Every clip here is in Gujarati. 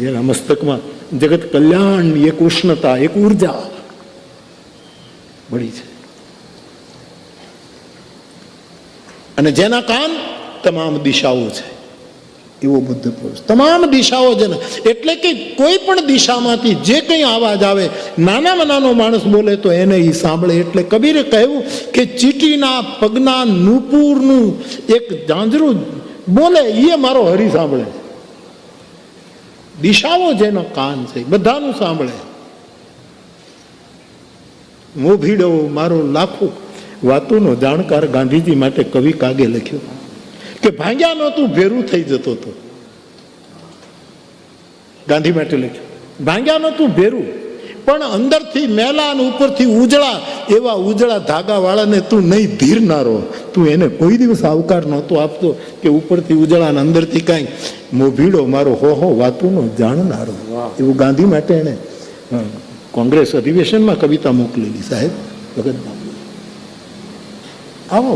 જેના મસ્તકમાં જગત કલ્યાણની એક ઉષ્ણતા, એક ઉર્જા મળી છે. અને જેના કાન તમામ દિશાઓ છે એવો બુદ્ધ પુરુષ. તમામ દિશાઓ જેના, એટલે કે કોઈ પણ દિશામાંથી જે કંઈ અવાજ આવે, નાનામાં નાનો માણસ બોલે તો એને એ સાંભળે. એટલે કબીરે કહ્યું કે ચીટીના પગના નુપુરનું એક ઝાંઝરું બોલે એ મારો હરી સાંભળે. દિશાઓ જેનો કાન છે બધાનું સાંભળે. મોભીડો મારો લાખો વાતોનો જાણકાર ગાંધીજી માટે કવિ કાગે લખ્યું કે ભાંગ્યા નહોતું ભેરું થઈ જતો હતો. ગાંધી માટે લખ્યું ભાંગ્યા નહોતું ભેરું, પણ અંદરથી મેલા અને ઉપરથી ઉજળા, એવા ઉજળા ધાગા વાળાને તું નહીં ધીરનારો, તું એને કોઈ દિવસ આવકાર નહોતો આપતો કે ઉપરથી ઉજળા અને અંદરથી કાંઈ. મોભીડો મારો હો વાતોનો જાણનારો, એવું ગાંધી માટે એને કોંગ્રેસ અધિવેશનમાં કવિતા મોકલેલી. સાહેબ ભગત બાપુ આવો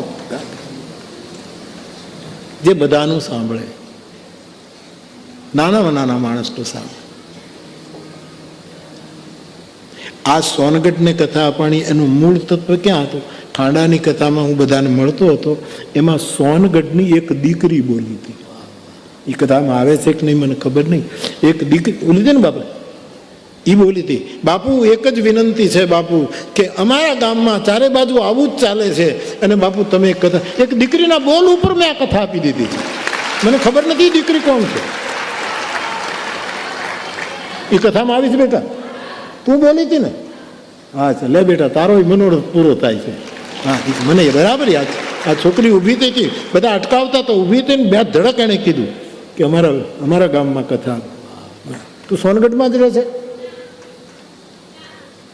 જે બધાનું સાંભળે, નાનામાં નાના માણસનું સાંભળે. આ સોનગઢને કથા અપાણી એનું મૂળ તત્વ ક્યાં હતું? ખાંડાની કથામાં હું બધાને મળતો હતો, એમાં સોનગઢની એક દીકરી બોલી હતી. એ કથામાં આવે છે કે નહીં મને ખબર નહીં. એક દીકરી બોલી હતી ને બાપુ, એ બોલી હતી, બાપુ એક જ વિનંતી છે બાપુ કે અમારા ગામમાં ચારે બાજુ આવું જ ચાલે છે, અને બાપુ તમે એક કથા, એક દીકરીના બોલ ઉપર મેં આ કથા આપી દીધી છે. મને ખબર નથી દીકરી કોણ છે. એ કથામાં આવી છે બેટા, તું બોલી હતી ને? હા છે, લે બેટા તારો મનોરથ પૂરો થાય છે. હા મને બરાબર યાદ છે. આ છોકરી ઊભી થઈ હતી, બધા અટકાવતા તો ઊભી થઈને બે ધડક એણે કીધું કે અમારા ગામમાં કથા. તું સોનગઢમાં જ રહે છે?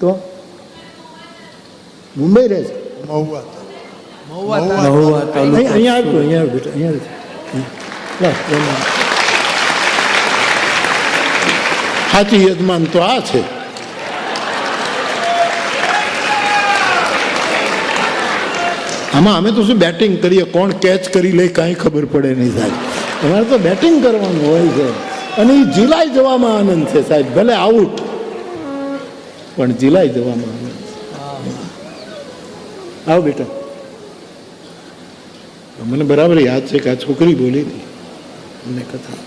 તો મુંબઈ રહે છે? અહીંયા આવતું, અહીંયા બેટા, અહીંયા સાચી યજમાન તો આ છે. આમાં અમે તો શું બેટિંગ કરીએ, કોણ કેચ કરી લે કાંઈ ખબર પડે નહીં સાહેબ. અમારે તો બેટિંગ કરવાનું હોય છે, અને એ જીલાઈ જવામાં આનંદ છે સાહેબ. ભલે આઉટ પણ જીલાઈ જવામાં આનંદ છે. આવો બેટા. મને બરાબર યાદ છે કે આ છોકરી બોલી હતી અમને કથા.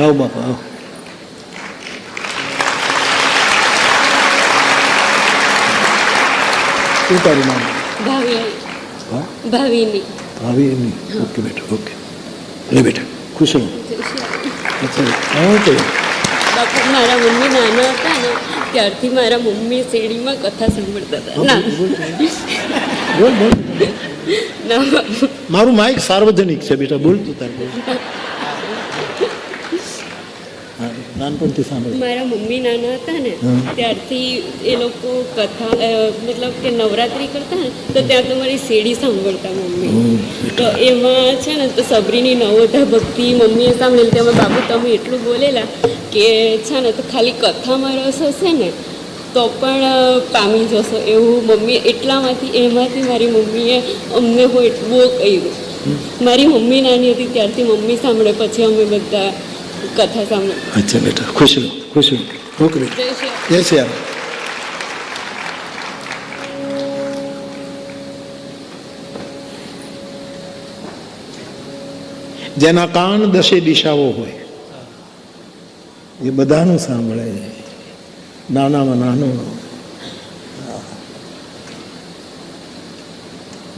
આવો બાપા આવો. શું તારું નામ? ભાવિની. ઓકે બેટા, ઓકે. લે બેટા, ખુશ રહો. બાપુ મારા મમ્મી નાના હતા ને ત્યારથી મારા મમ્મી શેરીમાં કથા સાંભળતા હતા. મારું માઇક સાર્વજનિક છે બેટા, બોલતું તારે. નાનપણથી સાંભળ. મારા મમ્મી નાના હતા ને ત્યારથી એ લોકો કથા મતલબ કે નવરાત્રિ કરતા ને તો ત્યાં તમારી શેરી સાંભળતા મમ્મી. તો એમાં છે ને તો સબરીની નવોધા ભક્તિ મમ્મીએ સાંભળેલી. તેમાં બાપુ તમે એટલું બોલેલા કે છે ને તો ખાલી કથામાં રસ હશે ને તો પણ પામી જશો એવું મમ્મીએ. એમાંથી મારી મમ્મીએ અમને હું એટલું બહુ કહ્યું. મારી મમ્મી નાની હતી ત્યારથી મમ્મી સાંભળે, પછી અમે બધા કથા સાંભળે. અચ્છા બેટા, ખુશ રહો, ખુશ રહો. ઓકે બેટા, જય શ્રી રામ. જેના કાન દશે દિશાઓ હોય એ બધાનું સાંભળે. નાનામાં નાનો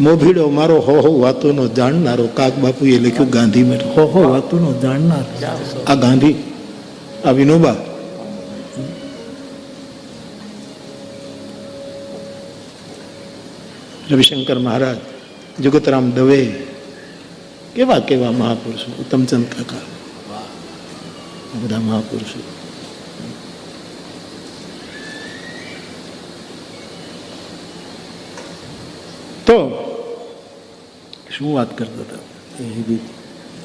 મોભીડો મારો હો વાતોનો જાણનારો. કાક બાપુએ લખ્યું ગાંધી માટે હો વાતોનો જાણનાર. આ ગાંધી, આ વિનોબા. રવિશંકર મહારાજ, જગતરામ દવે, કેવા કેવા મહાપુરુષો. ઉત્તમચંદ કાકા, બધા મહાપુરુષો. તો શું વાત કરતા હતા?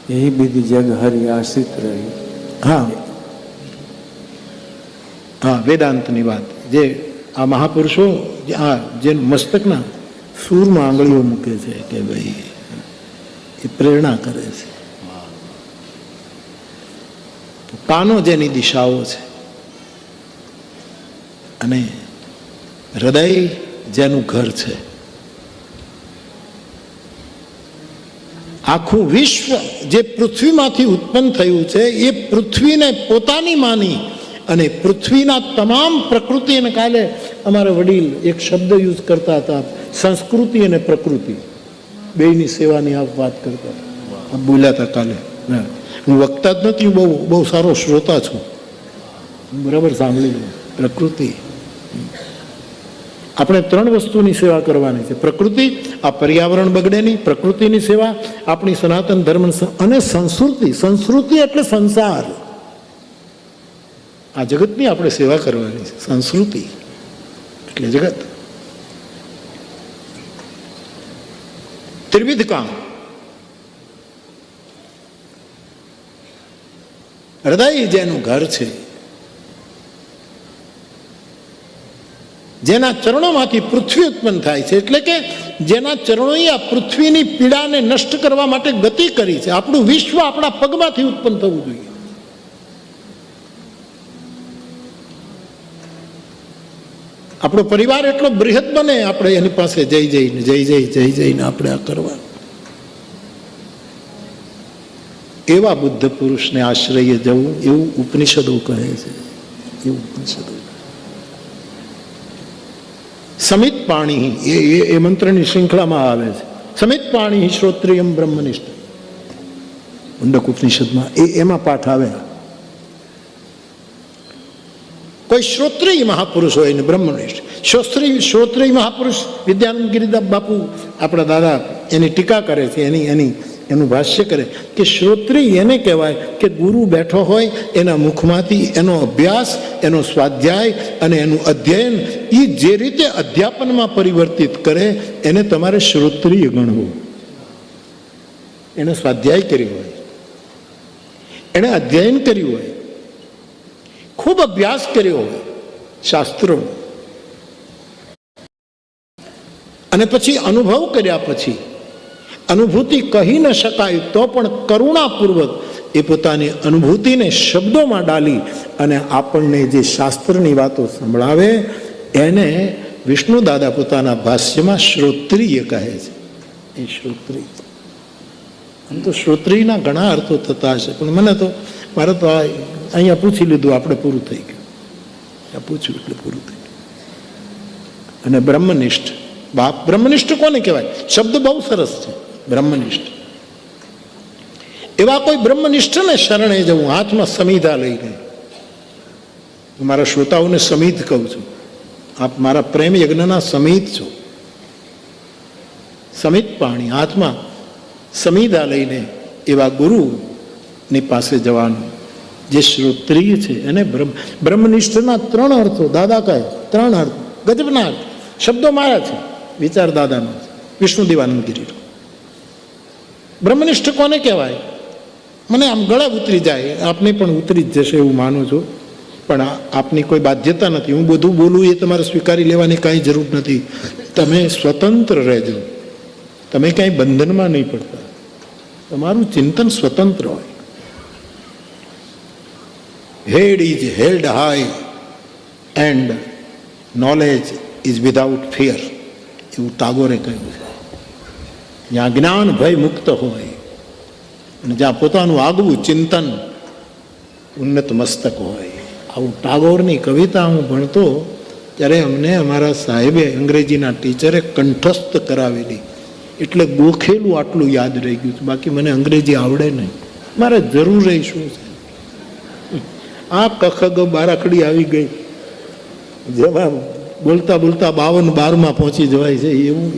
यही विधि जग हरि आश्रित रही. હા, હા, વેદાંતની વાત, જે આ મહાપુરુષો આ જે મસ્તકના સૂરમાં આંગળીઓ મૂકે છે કે ભાઈ એ પ્રેરણા કરે છે. કાનો જેની દિશાઓ છે અને હૃદય જેનું ઘર છે. આખું વિશ્વ જે પૃથ્વીમાંથી ઉત્પન્ન થયું છે એ પૃથ્વીને પોતાની માની અને પૃથ્વીના તમામ પ્રકૃતિ, અને કાલે અમારા વડીલ એક શબ્દ યુઝ કરતા હતા, સંસ્કૃતિ અને પ્રકૃતિ બેયની સેવાની આપ વાત કરતા હતા, બોલ્યા હતા કાલે. હું વક્તા જ નથી, બહુ બહુ સારો શ્રોતા છું, બરાબર સાંભળી લો. પ્રકૃતિ, આપણે 3 વસ્તુની સેવા કરવાની છે. પ્રકૃતિ, આ પર્યાવરણ બગડે નહીં, પ્રકૃતિની સેવા, આપણી સનાતન ધર્મ, અને સંસ્કૃતિ. સંસ્કૃતિ એટલે સંસાર, આ જગતની આપણે સેવા કરવાની છે. સંસ્કૃતિ એટલે જગત. ત્રિવિધ કામ. હૃદય જેનું ઘર છે, જેના ચરણોમાંથી પૃથ્વી ઉત્પન્ન થાય છે, એટલે કે જેના ચરણોએ આ પૃથ્વીની પીડાને નષ્ટ કરવા માટે ગતિ કરી છે. આપણું વિશ્વ આપણા પગમાંથી ઉત્પન્ન થવું જોઈએ. આપણો પરિવાર એટલો બૃહદ બને, આપણે એની પાસે જઈને આપણે આ કરવાનું. એવા બુદ્ધ પુરુષને આશ્રય જવું, એવું ઉપનિષદો કહે છે. એવું ઉપનિષદો. સમિત પાણી એ મંત્રની શ્રૃંખલામાં આવે છે. સમિત પાણી શ્રોત્રિયમ બ્રહ્મનિષ્ઠ, મુંડક ઉપનિષદમાં એમાં પાઠ આવે. કોઈ શ્રોત્રિય મહાપુરુષ હોય ને બ્રહ્મનિષ્ઠ. શ્રોત્રિય મહાપુરુષ વિદ્યાનંદ ગિરિદાસ બાપુ આપણા દાદા એની ટીકા કરે છે, એનું ભાષ્ય કરે કે શ્રોત્રિય એને કહેવાય કે ગુરુ બેઠો હોય, એના મુખમાંથી એનો અભ્યાસ, એનો સ્વાધ્યાય અને એનું અધ્યયન એ જે રીતે અધ્યાપનમાં પરિવર્તિત કરે એને તમારે શ્રોત્રિય ગણવું. એને સ્વાધ્યાય કર્યો હોય, એણે અધ્યયન કર્યું હોય, ખૂબ અભ્યાસ કર્યો હોય શાસ્ત્રો, અને પછી અનુભવ કર્યા પછી અનુભૂતિ કહી ન શકાય તો પણ કરુણાપૂર્વક એ પોતાની અનુભૂતિને શબ્દોમાં ડાલી અને આપણને જે શાસ્ત્રની વાતો સંભળાવે એને વિષ્ણુ દાદા પોતાના ભાષ્યમાં શ્રોત્રિય કહે છે. એ શ્રોત્રિય. આમ તો શ્રોત્રિયના ઘણા અર્થો થતા હશે, પણ મારે તો અહીંયા પૂછી લીધું, આપણે પૂરું થઈ ગયું. પૂછ્યું એટલે પૂરું થઈ ગયું. અને બ્રહ્મનિષ્ઠ. બાપ બ્રહ્મનિષ્ઠ કોને કહેવાય? શબ્દ બહુ સરસ છે, બ્રહ્મનિષ્ઠ. એવા કોઈ બ્રહ્મનિષ્ઠને શરણે જવું, હાથમાં સમિધા લઈને. મારા શ્રોતાઓને સમિધ કહું છું, આપ મારા પ્રેમ યજ્ઞના સમિધ છો. સમિત પાણી, હાથમાં સમિધા લઈને એવા ગુરુની પાસે જવાનું જે શ્રોત્રિય છે. એને બ્રહ્મનિષ્ઠના 3 અર્થો દાદા કહે, 3 અર્થ, ગજબના અર્થ. શબ્દો મારા છે, વિચાર દાદાનો છે, વિષ્ણુ દેવાનંદ ગિરી. બ્રહ્મનિષ્ઠ કોને કહેવાય? મને આમ ગળે ઉતરી જાય, આપને પણ ઉતરી જ જશે એવું માનું છું, પણ આપની કોઈ બાધ્યતા નથી. હું બધું બોલું એ તમારે સ્વીકારી લેવાની કાંઈ જરૂર નથી. તમે સ્વતંત્ર રહેજો, તમે કાંઈ બંધનમાં નહીં પડતા, તમારું ચિંતન સ્વતંત્ર હોય. Head is held high and knowledge is without fear, એવું ટાગોરે કહ્યું છે. જ્યાં જ્ઞાન ભય મુક્ત હોય અને જ્યાં પોતાનું આગવું ચિંતન ઉન્નત મસ્તક હોય. આવું ટાગોરની કવિતા હું ભણતો ત્યારે અમને અમારા સાહેબે, અંગ્રેજીના ટીચરે કંઠસ્થ કરાવેલી, એટલે ગોખેલું આટલું યાદ રહી ગયું છે. બાકી મને અંગ્રેજી આવડે નહીં, મારે જરૂર રહી શું છે. આ કખગ બારાકડી આવી ગઈ, જેમાં બોલતા બોલતા 52-12 પહોંચી જવાય છે,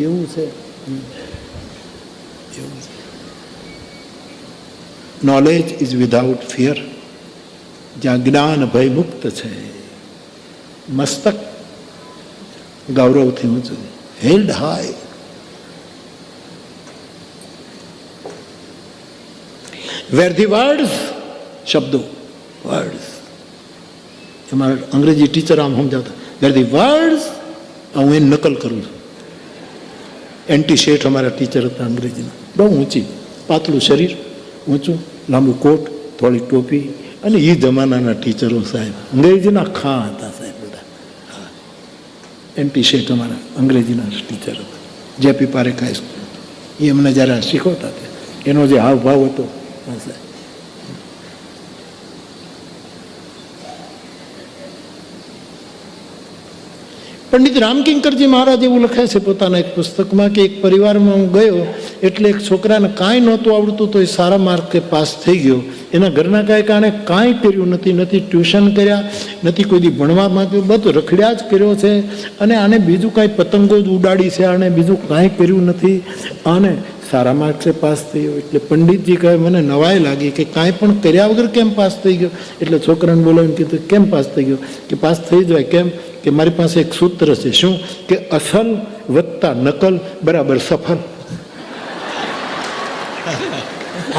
એવું છે. નોલેજ ઇઝ વિધાઉટ ફિયર, જ્યાં જ્ઞાન ભય મુક્ત છે, મસ્તક ગૌરવથી ઊંચું, held high. Where the words, શબ્દો, વર્ડ્સ, તમારા અંગ્રેજી ટીચર આમ સમજાવતા વેર ધી વર્ડ્સ, હું એની નકલ કરું છું. એન્ટી શેઠ અમારા ટીચર હતા અંગ્રેજીના, બહુ ઊંચી, પાતળું શરીર, ઊંચું લાંબુ કોટ, થોડી ટોપી, અને એ જમાનાના ટીચરો સાહેબ અંગ્રેજીના ખા હતા સાહેબ બધા. એન્ટી શેઠ અમારા અંગ્રેજીના ટીચર હતા, જેપી પારેખ હાઈસ્કૂલ. એ અમને જ્યારે શીખવતા હતા, એનો જે હાવભાવ હતો, હા સાહેબ. પંડિત રામકિંકરજી મહારાજ એવું લખે છે પોતાના એક પુસ્તકમાં કે એક પરિવારમાં હું ગયો એટલે એક છોકરાને કાંઈ નહોતું આવડતું તો એ સારા માર્કે પાસ થઈ ગયો. એના ઘરના કાંઈ કારણે કાંઈ કર્યું નથી, નથી ટ્યુશન કર્યા, નથી કોઈ દી ભણવા માંગ્યું, બધું રખડ્યા જ કર્યો છે. અને આને બીજું કાંઈ પતંગો જ ઉડાડી છે, આને બીજું કાંઈ કર્યું નથી, અને સારા માર્ક્સે પાસ થયો. એટલે પંડિતજી કહે મને નવાઈ લાગી કે કાંઈ પણ કર્યા વગર કેમ પાસ થઈ ગયો. એટલે છોકરાને બોલાવીને કીધું કેમ પાસ થઈ ગયો, કે પાસ થઈ જાય કેમ, કે મારી પાસે એક સૂત્ર છે. શું? કે અસલ વત્તા નકલ બરાબર સફળ.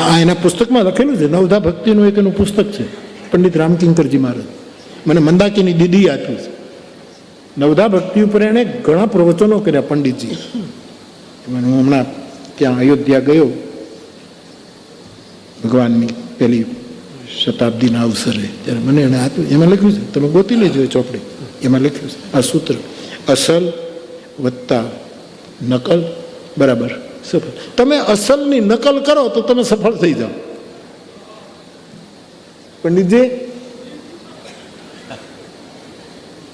આ એના પુસ્તકમાં લખેલું છે, નવધા ભક્તિનું એક એનું પુસ્તક છે, પંડિત રામકિંકરજી મહારાજ. મને મંદાકીની દીદી આપ્યું છે. નવધા ભક્તિ ઉપર એણે ઘણા પ્રવચનો કર્યા પંડિતજી. હું હમણાં ત્યાં અયોધ્યા ગયો ભગવાનની પેલી શતાબ્દીના અવસરે, ત્યારે મને એણે આપ્યું. એમાં લખ્યું છે, તમે ગોતી લેજો એ ચોપડી, એમાં લખ્યું છે આ સૂત્ર, અસલ વત્તા નકલ બરાબર સફળ. તમે અસલની નકલ કરો તો તમે સફળ થઈ જાઓ. પંડિતજી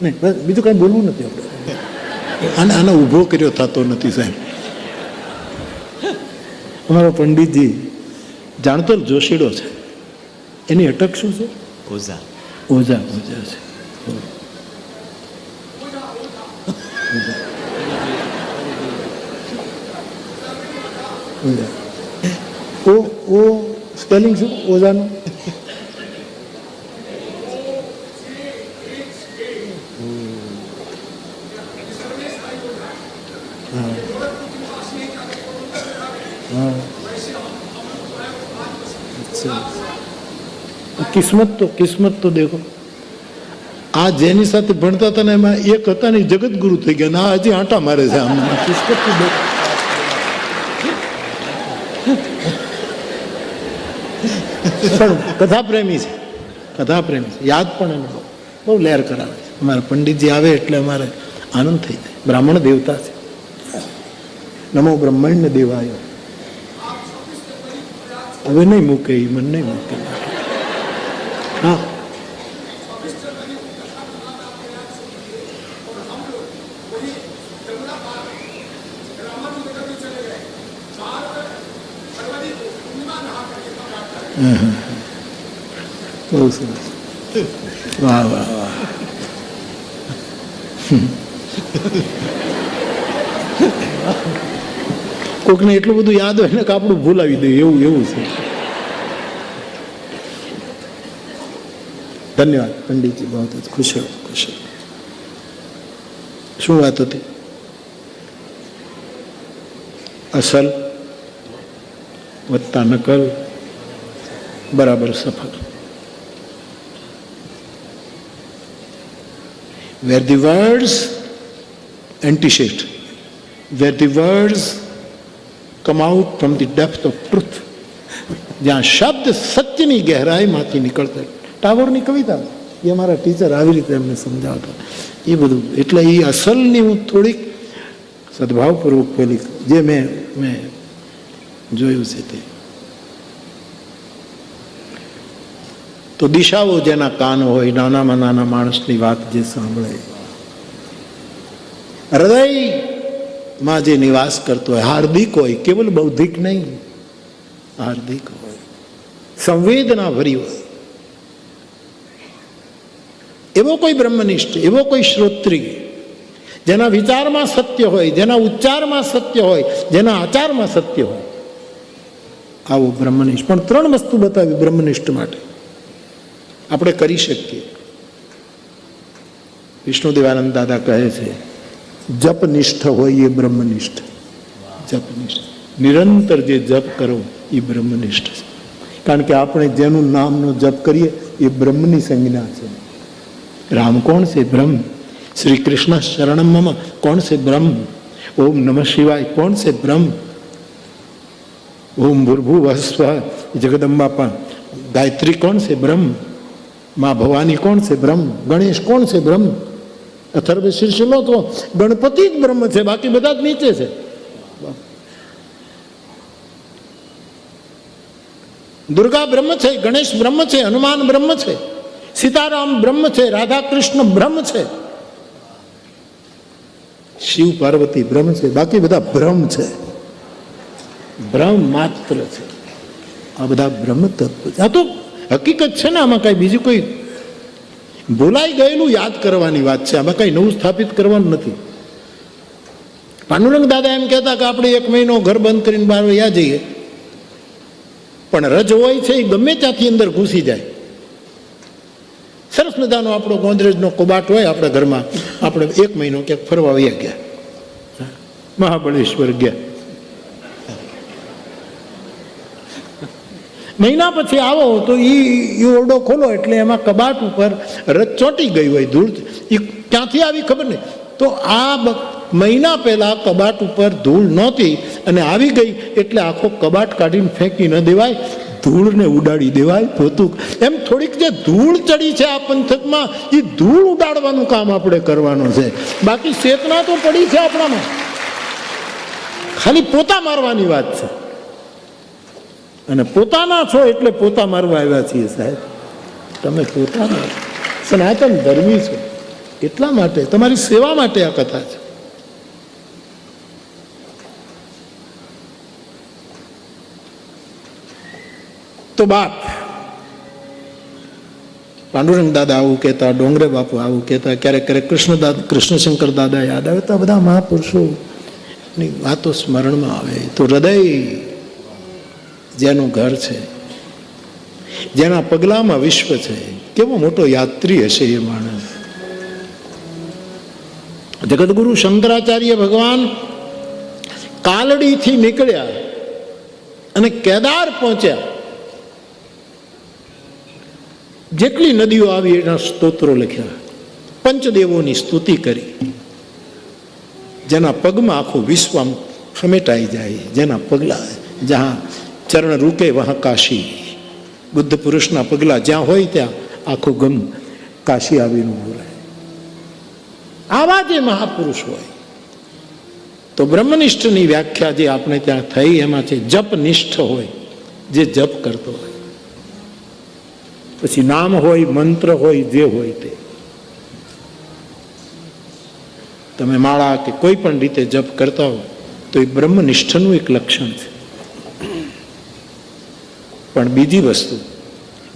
નહીં, બસ બીજું કાંઈ બોલવું નથી આપણે. આને ઊભો કર્યો થતો નથી સાહેબ. અમારો પંડિતજી જાણતો જોશીડો છે, એની અટક શું છે? ઓઝા. ઓઝા ઓઝા છે. ઓ સ્પેલિંગ શું ઓઝાનું? કિસ્મત તો દેખો, આ જેની સાથે ભણતા હતા ને એમાં એક હતા ને જગતગુરુ થઈ ગયા, ના હજી આંટા મારે છે આમ. કિસ્મત તો દેખો. પણ કથા પ્રેમી છે, કથા પ્રેમી છે, યાદ પણ એને બહુ લહેર કરાવે છે. અમારા પંડિતજી આવે એટલે અમારે આનંદ થઈ જાય. બ્રાહ્મણ દેવતા છે. નમો બ્રહ્મણ્ય દેવાય. હવે નહીં મૂકે, એ મને નહીં મૂકે. હા, બહુ સરસ. વાહ વાહ વાહ. કોકને એટલું બધું યાદ હોય ને કે આપણું ભૂલાવી દે એવું એવું છે. ધન્યવાદ પંડિતજી, બહુ ખુશ ખુશ. શું વાત હતી? અસલ વત્તા નકલ બરાબર સફળ. Where the words anticipate, where the words come out from the depth of truth, જ્યાં શબ્દ સત્યની ગહેરાઈમાંથી નીકળતા. ટાગોરની કવિતા, એ અમારા ટીચર આવી રીતે એમને સમજાવતા. એ બધું એટલે એ અસલની હું થોડીક સદભાવપૂર્વક પેલી જે મેં જોયું છે તે. તો દિશાઓ જેના કાન હોય, નાનામાં નાના માણસની વાત જે સાંભળે, હૃદયમાં જે નિવાસ કરતો હોય, હાર્દિક હોય, કેવલ બૌદ્ધિક નહીં, હાર્દિક હોય, સંવેદના ભરી હોય, એવો કોઈ બ્રહ્મનિષ્ઠ, એવો કોઈ શ્રોત્રી, જેના વિચારમાં સત્ય હોય, જેના ઉચ્ચારમાં સત્ય હોય, જેના આચારમાં સત્ય હોય, આવો બ્રહ્મનિષ્ઠ. પણ 3 વસ્તુ બતાવી બ્રહ્મનિષ્ઠ માટે આપણે કરી શકીએ. વિષ્ણુદેવાનંદ દાદા કહે છે, જપનિષ્ઠ હોય એ બ્રહ્મનિષ્ઠ. જપનિષ્ઠ, નિરંતર જે જપ કરો એ બ્રહ્મનિષ્ઠ છે. કારણ કે આપણે જેનું નામનો જપ કરીએ એ બ્રહ્મની સંજ્ઞા છે. राम कौन से ब्रह्म, श्री कृष्ण शरणम मम कौन से ब्रह्म, ओम नमः शिवाय कौन से ब्रह्म, ओम भूर्भुवः स्वः जगदम्बा गायत्री कौन से ब्रह्म, माँ भवानी कौन से ब्रह्म, गणेश कौन से ब्रह्म. अथर्व शीर्ष लो तो गणपति ज ब्रह्म છે, બાકી બધા જ નીચે છે. दुर्गा ब्रह्म છે, गणेश ब्रह्म છે, हनुमान ब्रह्म છે, सीताराम ब्रह्म છે, राधा कृष्ण ब्रह्म છે, शिव पार्वती ब्रह्म છે, बाकी બધા ब्रह्म છે. ब्रह्म मात्र છે. આ બધા બ્રહ્મ તત્વ છે. આ તો હકીકત છે ને, આમાં કઈ બીજું કોઈ બોલાઈ ગયેલું યાદ કરવાની વાત છે, આમાં કઈ નવું સ્થાપિત કરવાનું નથી. પાંડુરંગ દાદા એમ કહેતા કે આપણે 1 મહિનો ઘર બંધ કરીને બહાર વયા જઈએ, પણ રજ હોય છે એ ગમે ત્યાંથી અંદર ઘૂસી જાય. સરસ મજાનો આપણો ગોદરેજનો કબાટ હોય આપણા ઘરમાં, આપણે 1 મહિનો ક્યાંક ફરવા વયા ગયા, મહાબળેશ્વર ગયા, મહિના પછી આવો તો એ ઓરડો ખોલો એટલે એમાં કબાટ ઉપર રજ ચોંટી ગઈ હોય, ધૂળ એ ક્યાંથી આવી ખબર નહીં. તો આ મહિના પહેલા કબાટ ઉપર ધૂળ નહોતી અને આવી ગઈ એટલે આખો કબાટ કાઢીને ફેંકી ન દેવાય, ધૂળને ઉડાડી દેવાય. પોતું એમ થોડીક જે ધૂળ ચડી છે આ પંથકમાં, એ ધૂળ ઉડાડવાનું કામ આપણે કરવાનું છે. બાકી ચેતના તો પડી છે આપણામાં, ખાલી પોતા મારવાની વાત છે. અને પોતાના છો એટલે પોતા મારવા આવ્યા છીએ સાહેબ. તમે પોતાના સનાતન ધર્મી છો એટલા માટે, તમારી સેવા માટે આ કથા છે. તો બાપ પાંડુરંગ દાદા આવું કહેતા, ડોંગરે બાપુ આવું કહેતા, ક્યારેક ક્યારેક કૃષ્ણશંકર દાદા યાદ આવે, તો બધા મહાપુરુષોની વાતો સ્મરણમાં આવે. તો હૃદય જેનું ઘર છે, જેના પગલામાં વિશ્વ છે, કેવો મોટો યાત્રી હશે એ માણસ. જગતગુરુ શંકરાચાર્ય ભગવાન કાલડીથી નીકળ્યા અને કેદાર પહોંચ્યા. જેટલી નદીઓ આવી એના સ્તોત્રો લખ્યા, પંચદેવોની સ્તુતિ કરી. જેના પગમાં આખું વિશ્વ સમેટાઈ જાય, જેના પગલા જ્યાં ચરણ રૂકે વહાં કાશી, બુદ્ધ પુરુષના પગલા જ્યાં હોય ત્યાં આખું ગમ કાશી આવીને ઉભું રહે. આવા જે મહાપુરુષ હોય તો બ્રહ્મનિષ્ઠની વ્યાખ્યા જે આપણે ત્યાં થઈ એમાં છે જપનિષ્ઠ હોય, જે જપ કરતો હોય. પછી નામ હોય, મંત્ર હોય, જે હોય તે. તમે માળા કે કોઈ પણ રીતે જપ કરતા હો તો એ બ્રહ્મનિષ્ઠનું એક લક્ષણ છે. પણ બીજી વસ્તુ,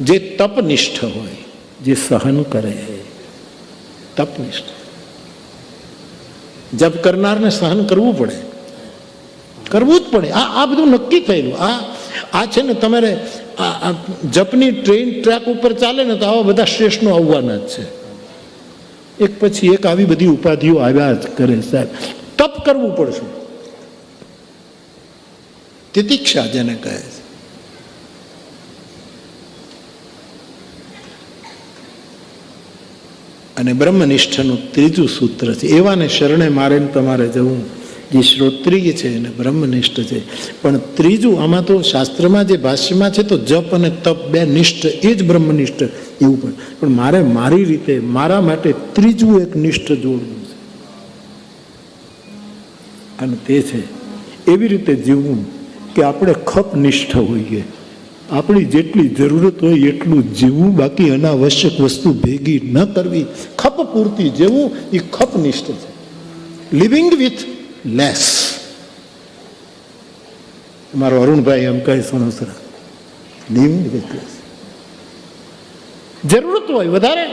જે તપનિષ્ઠ હોય, જે સહન કરે, તપનિષ્ઠ. જપ કરનારને સહન કરવું પડે, કરવું જ પડે. આ બધું નક્કી થયેલું. આ છે ને, તમારે આ જપની ટ્રેક ઉપર ચાલે ને તો આવા બધા સ્ટેશનો આવવાના જ છે. એક પછી એક આવી બધી ઉપાધિઓ આવ્યા જ કરે સાહેબ. તપ કરવું પડશે, તિતિક્ષા જેને કહે છે. અને બ્રહ્મનિષ્ઠનું ત્રીજું સૂત્ર છે, એવાને શરણે મારે તમારે જવું, જે શ્રોત્રિય છે અને બ્રહ્મનિષ્ઠ છે. પણ ત્રીજું આમાં તો શાસ્ત્રમાં જે ભાષ્યમાં છે તો જપ અને તપ બે નિષ્ઠ, એ જ બ્રહ્મનિષ્ઠ એવું પણ મારે મારી રીતે, મારા માટે ત્રીજું એક નિષ્ઠ જોડવું છે. અને તે છે એવી રીતે જીવવું કે આપણે ખપનિષ્ઠ હોઈએ, આપણી જેટલી જરૂરત હોય એટલું જીવવું, બાકી અનાવશ્યક વસ્તુ ભેગી ન કરવી. ખપ પૂરતી જેવું એ ખપનિષ્ઠ છે. Living with less. મારો અરુણભાઈ એમ કહે સણોસરા, લિવિંગ વિથ લેસ. જરૂરત હોય વધારે,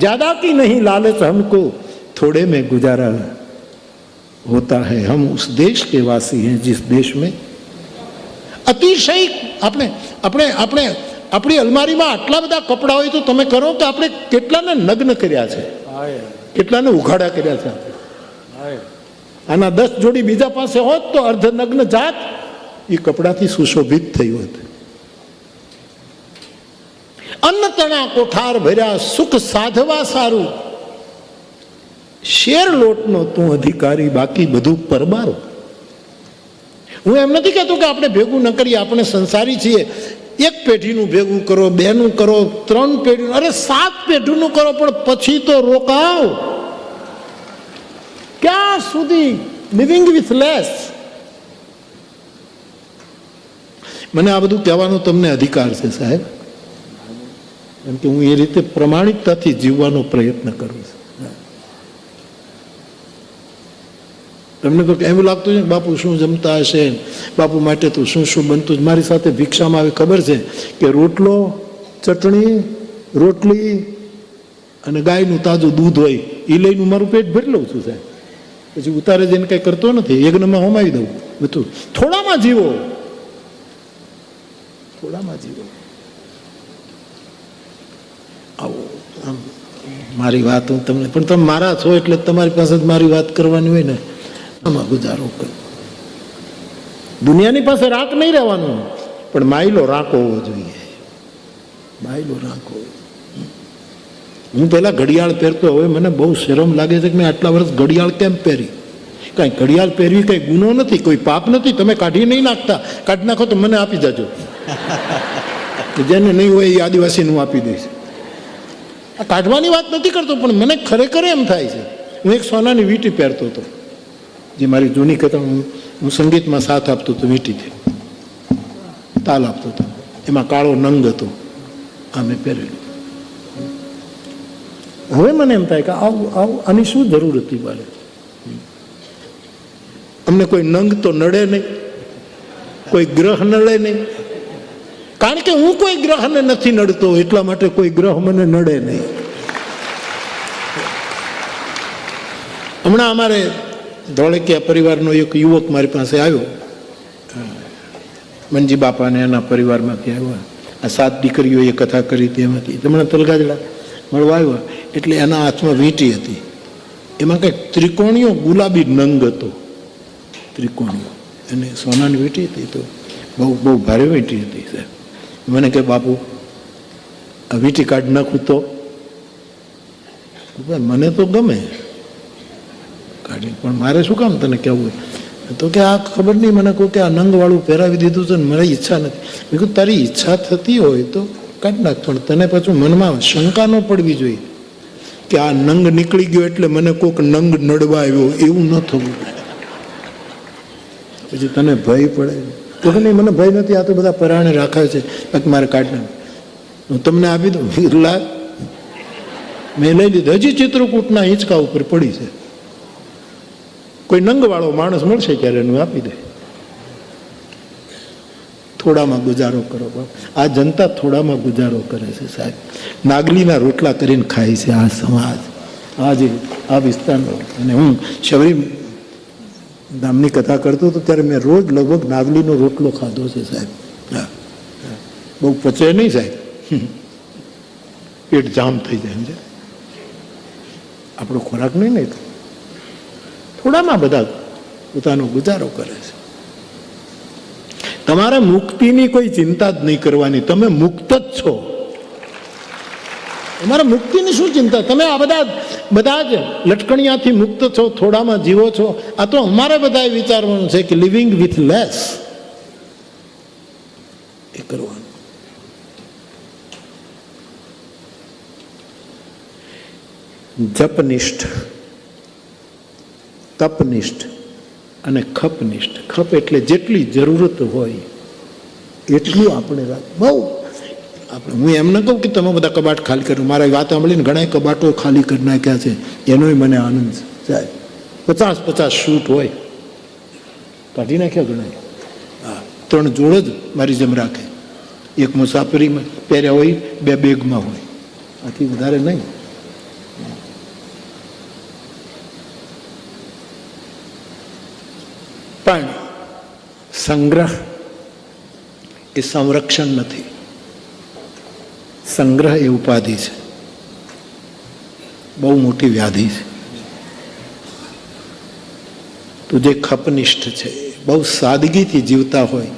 જ્યાદા કી નહીં લાલચ हमको थोड़े में गुजारा होता है, हम उस देश के वासी हैं जिस देश में અતિશય આપણી અલમારીમાં આટલા બધા કપડા હોય તો તમે કરો કે આપણે કેટલાને નગ્ન કર્યા છે, કેટલાને ઉઘાડા કર્યા છે. આના 10 જોડી બીજા પાસે હોત તો અર્ધ નગ્ન જાત એ કપડાથી સુશોભિત થયું હતું. અન્ન તણા કોઠાર ભર્યા સુખ સાધવા સારું, શેર લોટનો તું અધિકારી, બાકી બધું પરબારો. હું એમ નથી કહેતો કે આપણે ભેગું ન કરીએ, આપણે સંસારી છીએ. એક પેઢીનું ભેગું કરો, બેનું કરો, 3 પેઢીનું, અરે 7 પેઢીનું કરો, પણ પછી તો રોકાવ. ક્યાં સુધી લિવિંગ વિથ લેસ? મને આ બધું કહેવાનો તમને અધિકાર છે સાહેબ, કેમ કે હું એ રીતે પ્રમાણિકતાથી જીવવાનો પ્રયત્ન કરું છું. તમને તો એવું લાગતું છે બાપુ શું જમતા હશે, બાપુ માટે તો શું શું બનતું. મારી સાથે ભિક્ષામાં આવી ખબર છે કે રોટલો, ચટણી, રોટલી અને ગાયનું તાજું દૂધ હોય એ લઈને મારું પેટ ભરી લઉં છું સાહેબ. પછી ઉતારે જઈને કંઈ કરતો નથી, યજ્ઞમાં હોમાવી દઉં બધું. થોડામાં જીવો, થોડામાં જીવો. આવો આમ મારી વાત હું તમને, પણ તમે મારા છો એટલે તમારી પાસે જ મારી વાત કરવાની હોય ને, આમાં ગુજારો કરો. દુનિયાની પાસે રાખ નહીં રહેવાનું, પણ માયલો રાખ હોવો જોઈએ. માયલો રાખ હોવો. હું પહેલાં ઘડિયાળ પહેરતો, હવે મને બહુ શરમ લાગે છે કે મેં આટલા વર્ષ ઘડિયાળ કેમ પહેરી. કાંઈ ઘડિયાળ પહેરવી કંઈ ગુનો નથી, કોઈ પાપ નથી. તમે કાઢી નહીં નાખતા, કાઢી નાખો તો મને આપી જાજો. જેને નહીં હોય એ આદિવાસીને હું આપી દઈશ. આ કાઢવાની વાત નથી કરતો, પણ મને ખરેખર એમ થાય છે. હું એક સોનાની વીંટી પહેરતો હતો, જે મારી જૂની કથા, હું સંગીતમાં સાથ આપતો હતો, વીંટીથી તાલ આપતો હતો. એમાં કાળો નંગ હતો, આ મેં પહેરેલું. હવે મને એમ થાય કે આવું આની શું જરૂર હતી મારે? અમને કોઈ નંગ તો નડે નહીં, કોઈ ગ્રહ નડે નહીં, કારણ કે હું કોઈ ગ્રહને નથી નડતો, એટલા માટે કોઈ ગ્રહ મને નડે નહીં. હમણાં અમારે ધોળકિયા પરિવારનો એક યુવક મારી પાસે આવ્યો, મનજી બાપાને એના પરિવારમાંથી આવ્યા. આ 7 દીકરીઓએ કથા કરી તેમાંથી હમણાં તલગાજડા મળવા આવ્યા. એટલે એના હાથમાં વીંટી હતી, એમાં કંઈક ત્રિકોણીયો ગુલાબી નંગ હતો, ત્રિકોણીયો, અને સોનાની વીંટી હતી. તો બહુ ભારે વીંટી હતી સાહેબ. મને કે બાપુ આ વીંટી કાઢી નાખું તો? મને તો ગમે કાઢી, પણ મારે શું કામ તને કહેવું? તો કે આ ખબર નહીં, મને કહું કે આ નંગવાળું પહેરાવી દીધું છે ને મારી ઈચ્છા નથી. મેં કહ્યું તારી ઈચ્છા થતી હોય તો કાઢી નાખ, પણ તને પાછું મનમાં શંકા ન પડવી જોઈએ કે આ નંગ નીકળી ગયો એટલે મને કોઈક નંગ નડવા આવ્યો, એવું ન થવું. પછી તને ભય પડે તો કે નહીં, મને ભય નથી, આ તો બધા પરાણે રાખાય છે, બાકી મારે કાઢી નાખ. હું તમને આપી દઉં. વિરલા મેં લઈ લીધું. હજી ચિત્રકૂટના હિંચકા ઉપર પડી છે. કોઈ નંગવાળો માણસ મળશે ક્યારે એનું આપી દે. થોડામાં ગુજારો કરો બાપ. આ જનતા થોડામાં ગુજારો કરે છે સાહેબ. નાગલીના રોટલા કરીને ખાય છે આ સમાજ, આજે આ વિસ્તારનો. અને હું શબરી ધામની કથા કરતો હતો ત્યારે મેં રોજ લગભગ નાગલીનો રોટલો ખાધો છે સાહેબ. હા, બહુ પચે નહીં સાહેબ, પેટ જામ થઈ જાય છે. આપણો ખોરાક નહીં ને, થોડામાં બધા પોતાનો ગુજારો કરે છે. તમારે મુક્તિની કોઈ ચિંતા જ નહીં કરવાની, તમે મુક્ત જ છો. તમારે મુક્તિની શું ચિંતા? તમે આ બધા જ લટકણિયાથી મુક્ત છો, થોડામાં જીવો છો. આ તો અમારે બધાએ વિચારવાનું છે કે લિવિંગ વિથ લેસ એ કરવાનું. જપનિષ્ઠ, તપનિષ્ઠ અને ખપનિષ્ઠ. ખપ એટલે જેટલી જરૂરત હોય એટલું આપણે બહુ આપણે. હું એમ ન કહું કે તમે બધા કબાટ ખાલી કર્યું. મારા વાત સાંભળીને ઘણા કબાટો ખાલી કરી નાખ્યા છે, એનોય મને આનંદ છે. 50-50 શૂટ હોય, કાઢી નાખ્યા ઘણા. હા, 3 જોડ જ મારી જેમ રાખે. એક મુસાફરીમાં પહેર્યા હોય, 2 બેગમાં હોય, આથી વધારે નહીં. પણ સંગ્રહ એ સંરક્ષણ નથી, સંગ્રહ એ ઉપાધિ છે, બહુ મોટી વ્યાધિ છે. તો જે ખપનિષ્ઠ છે, બહુ સાદગીથી જીવતા હોય,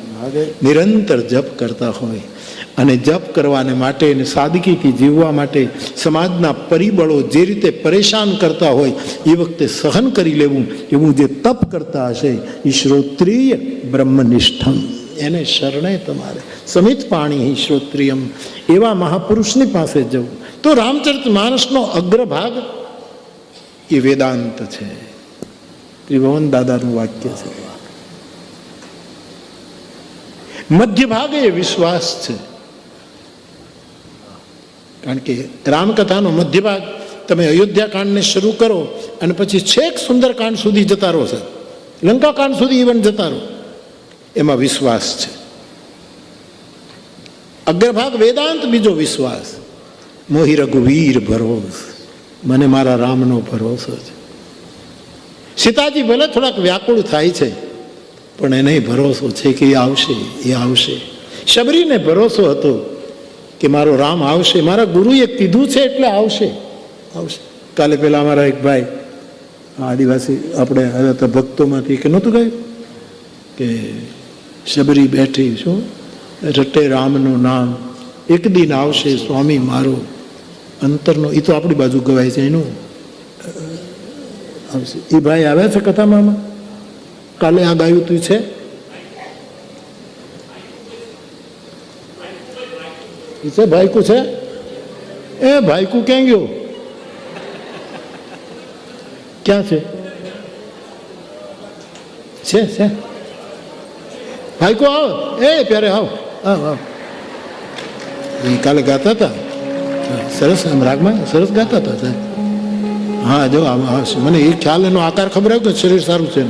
નિરંતર જપ કરતા હોય અને જપ કરવાને માટે અને સાદગીથી જીવવા માટે સમાજના પરિબળો જે રીતે પરેશાન કરતા હોય એ વખતે સહન કરી લેવું, એવું જે તપ કરતા હશે એ શ્રોત્રિય બ્રહ્મનિષ્ઠમ, એને શરણે તમારે સમિત પાણી શ્રોત્રિયમ, એવા મહાપુરુષની પાસે જવું. તો રામચરિતમાનસનો અગ્રભાગ એ વેદાંત છે, ત્રિભુવન દાદાનું વાક્ય છે. મધ્ય ભાગે એ વિશ્વાસ છે, કારણ કે રામકથાનો મધ્ય ભાગ તમે અયોધ્યાકાંડને શરૂ કરો અને પછી છેક સુંદરકાંડ સુધી જતા રહો, સર લંકાકાંડ સુધી ઇવન જતા રહો, એમાં વિશ્વાસ છે. અગ્રભાગ વેદાંત, બીજો વિશ્વાસ. મોહી રઘુવીર ભરોસ, મને મારા રામનો ભરોસો છે. સીતાજી ભલે થોડાક વ્યાકુળ થાય છે, પણ એને ભરોસો છે કે એ આવશે, એ આવશે. શબરીને ભરોસો હતો કે મારો રામ આવશે, મારા ગુરુએ કીધું છે એટલે આવશે, આવશે. કાલે પેલા અમારા એક ભાઈ આદિવાસી આપણે હતા ભક્તોમાંથી કે નહોતું કહ્યું કે શબરી બેઠી શું રટે રામનું નામ, એક દિન આવશે સ્વામી મારો અંતરનો. એ તો આપણી બાજુ ગવાય છે, એનું આવશે. એ ભાઈ આવ્યા છે કથામાં, કાલે આ ગાયું તું છે ભાઈકુ છે, એ ભાઈકુ ક્યાં ગયો, ક્યાં છે છે ભાઈકુ આવો, એ પ્યારે આવો, આવ આવ. કાલે ગાતા હતા સરસ, આમ રાગમાં સરસ ગાતા હતા સાહેબ. હા જો મને એ ખ્યાલ, એનો આકાર ખબર આવ્યો કે શરીર સારું છે.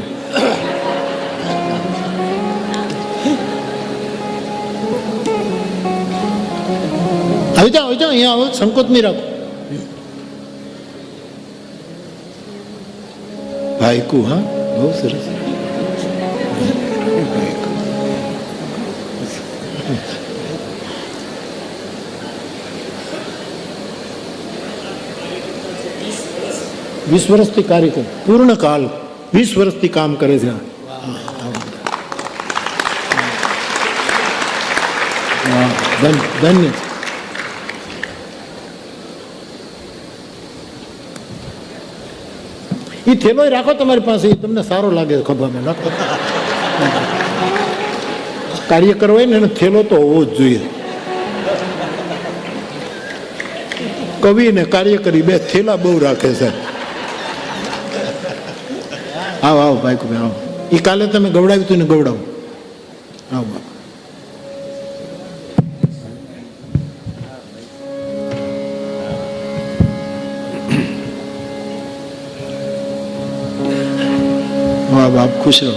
આવી જાઓ અહીંયા આવો, સંકોચ નહીં રાખો. ભાઈકુ, હા બહુ સરસ. વીસ વર્ષથી કાર્યક્રમ, પૂર્ણ કાલ 20 વર્ષથી કામ કરે છે. ધન્ય. એ થેલો રાખો તમારી પાસે, તમને સારો લાગે ખભામાં રાખો. કાર્ય કરવાય ને એને થેલો તો હોવો જ જોઈએ. કવિ ને કાર્યકરી બે થેલા બહુ રાખે છે. આવો આવો ભાઈ આવો. એ કાલે તમે ગવડાવ્યું હતું ને ગવડાવો. આવો બાપ, ખુશ રહો.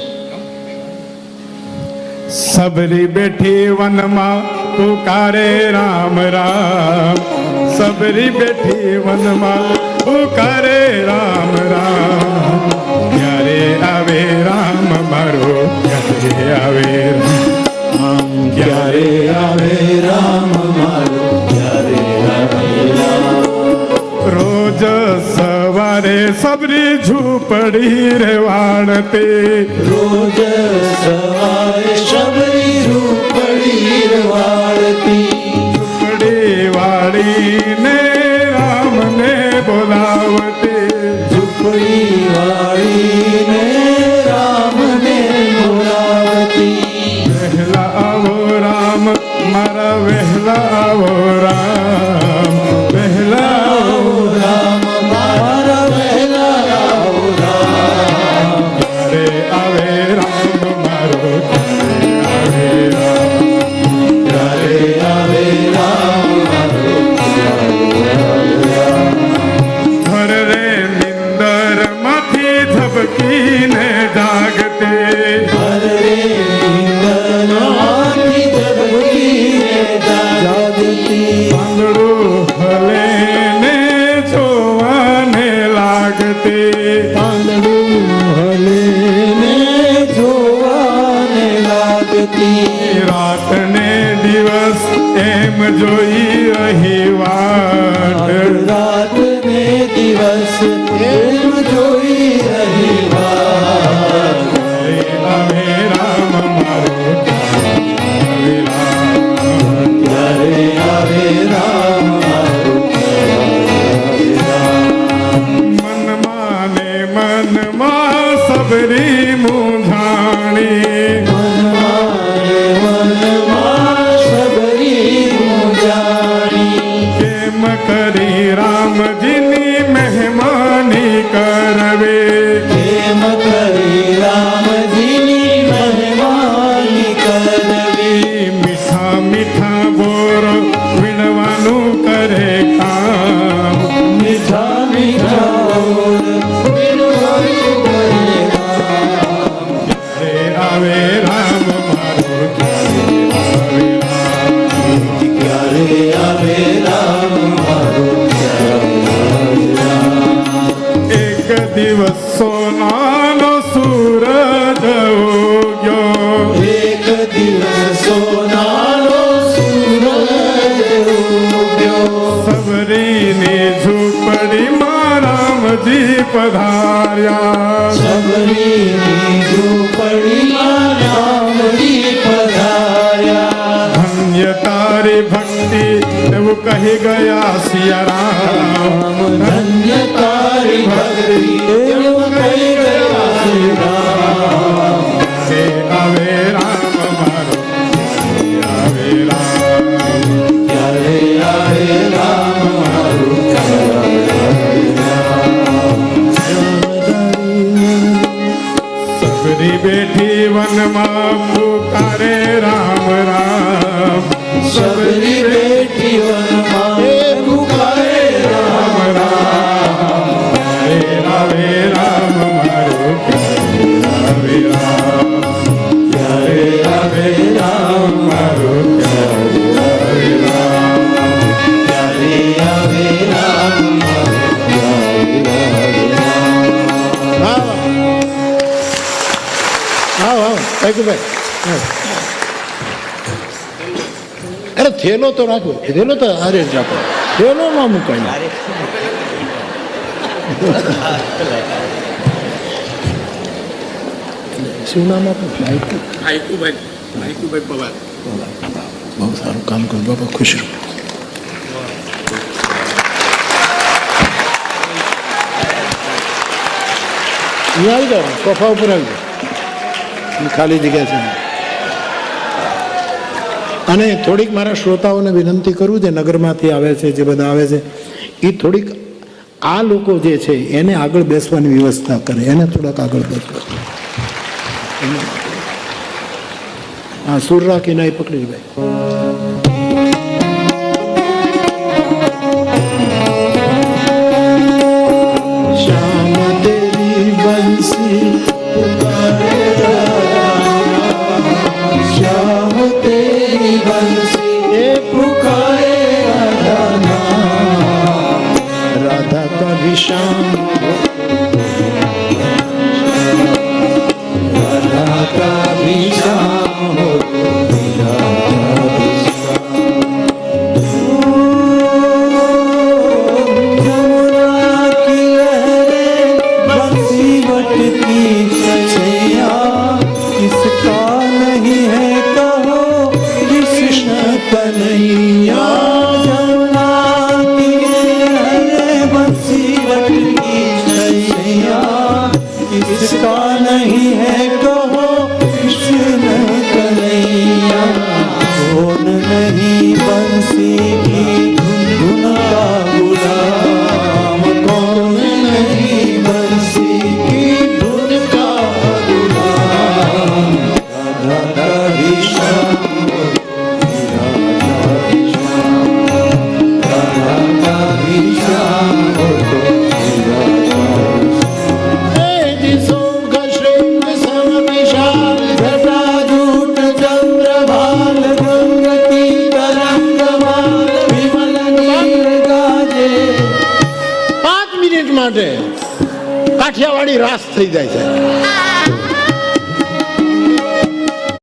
सबरी बैठी वन माँ पुकारे राम राम, सबरी बैठी वन माँ पुकारे राम राम. क्यारे आवे राम मारो, क्यारे आवे राम, क्यारे आवे राम मारो, क्यारे आवे राम. रोज सवारे सबरी झूपड़ी रे वाड़ते, रोज सवारे सबरी झूपड़ी रे वाड़ती, झूपड़ी वाड़ी ने राम ने बोलावते, झूपड़ी वाड़ी ने राम ने बोलावती. वहला आवो राम मारा, वहला आवो राम, वहला आवो राम मारा, वहला आओ राम. क्यारे आवे राम मारो, क्यारे आवे राम, क्यारे आवे राम मारो, घर रे निंदर माथी झपकी ने जागते, हरे इंद्रनाथी झपकी ने जागती. પાંદડું હલે ને જોવાને લાગતે, પાંદડું હલે ને જોવાને લાગતી. રાત ને દિવસ એમ જોઈ રહી વાટ, રાત ને દિવસ એમ જોઈ રહી વાત. ક્યારે આવે રામ મારો, ક્યારે આવે રામ, ક્યારે સબરી મૂંઝાણી વનમાં સબરી મૂંઝાણી કેમ કરી રામજીની મહેમાની કરવે કેમ કરી રામજીની મહેમાની કરવી મીઠા મીઠા બોરો વીણવાનું કરે કામ મીઠા મીઠા ઓર વિરવાનું કરે કામ. રે આવે રામ મારો ક્યારે આવે રામ. ક્યારે આવે રામ મારો ક્યારે આવે રામ. એક દિવસ સોનાનો સૂરજ ઉગ્યો એક દિવસ સોનાનો સૂરજ ઉગ્યો સબરીની ઝૂંપડીમાં રામજી પધાર્યા સબરીની ઝૂંપડીમાં રામજી પધાર્યા ધન્ય તારી ભક્તિ એવું કહી ગયા સિયારામ રામ ધન્ય તારી ભક્તિ એવું કહી ગયા શ્રી રામ. રે આવે રામ મારો આવે રામ ક્યારે આવે રામ મારું ક્યારે આવે રામ. સબરી બેઠી વનમાં પુકારે રામ રામ સબરી બેઠી વનમાં એ પુકારે રામ રામ. રે આવે રામ મારો ક્યારે આવે રામ ક્યારે આવે રામ મારો ક્યારે આવે રામ ક્યારે આવે રામ મારું ક્યારે આવે રામ. હા ભાઈ અરે થેલો તો રાખો થેલો તો હારે જ રાખો થેલોમાં મુકાય શું નામ આપણું બહુ સારું કામ કર્યું બાબા ખુશ રહો અહીંયા આવી જાઓ સોફા ઉપર આવી જાઓ ખાલી જગ્યા છે અને થોડીક મારા શ્રોતાઓને વિનંતી કરું જે નગરમાંથી આવે છે જે બધા આવે છે એ થોડીક આ લોકો જે છે એને આગળ બેસવાની વ્યવસ્થા કરે એને થોડાક આગળ બેસવા હા સુર રાખીને એ પકડી ભાઈ श्याम तेरी बंसी पुकारे राधा. श्याम तेरी बंसी ये पुकारे राधा. राधा का भी श्याम राधा का भी श्याम हो राधा भी श्याम. जमुना की लहरें बंसी बटती छैया किसका नहीं है कहो कृष्ण कन्हैया. जमुना की लहरें बंसी बटती छैया किसका नहीं है कहो कृष्ण कन्हैया. कौन नहीं बंसी की धुन का गुलाम. कौन नहीं बंसी की धुन का गुलाम. राधा भी श्याम राधा भी श्याम राधा भी श्याम जटाजूट चंद्रभाल गंग की तरंगमाल विमल नीर गाजे. 5 મિનિટ માટે કાઠિયાવાડી રાસ થઈ જાય છે